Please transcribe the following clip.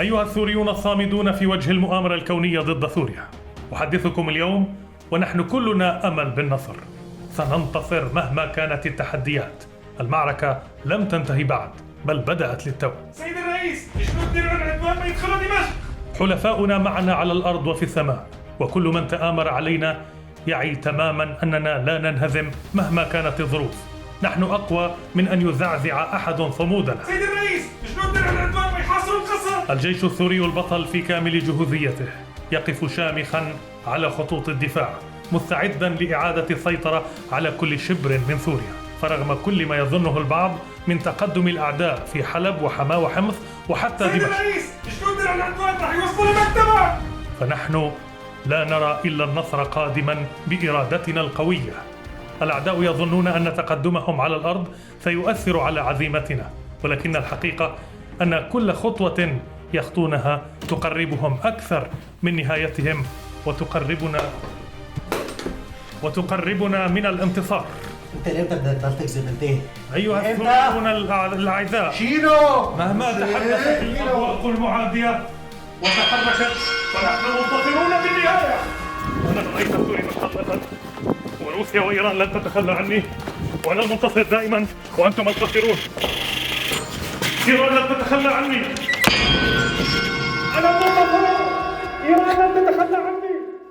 أيها الثوريون الصامدون في وجه المؤامرة الكونية ضد سوريا، أحدثكم اليوم ونحن كلنا أمل بالنصر. سننتصر مهما كانت التحديات. المعركة لم تنتهي بعد، بل بدأت للتو. سيد الرئيس، جنود درع العدوان ما يدخلوا دمشق. حلفاؤنا معنا على الأرض وفي السماء، وكل من تآمر علينا يعي تماما أننا لا ننهزم مهما كانت الظروف. نحن أقوى من أن يزعزع أحد صمودنا. سيد الرئيس، جنود درع العدوان ما يحاصروا القصر. الجيش السوري البطل في كامل جهوزيته يقف شامخا على خطوط الدفاع، مستعدا لإعادة السيطرة على كل شبر من سوريا، فرغم كل ما يظنه البعض من تقدم الأعداء في حلب وحماة وحمص وحتى دمشق. سيد الرئيس، جنود درع العدوان راح يوصلوا مكتبك. فنحن لا نرى إلا النصر قادما بإرادتنا القوية. الأعداء يظنون أن تقدمهم على الأرض سيؤثر على عزيمتنا، ولكن الحقيقة أن كل خطوة يخطونها تقربهم أكثر من نهايتهم وتقربنا من الانتصار. انت ليه بدك تضل تكذب انت؟ أيها الثوريون الأعزاء، شيلو مهما تحدثت الأبواق المعادية وتحركت فنحن منتصرون بالنهاية. أنا الرئيس السوري مستقبلا، وروسيا وإيران لن تتخلى عني، وأنا المنتصر دائما وأنتم الخاسرون. إيران لن تتخلى عني، أنا المنتصر، إيران لن تتخلى عني.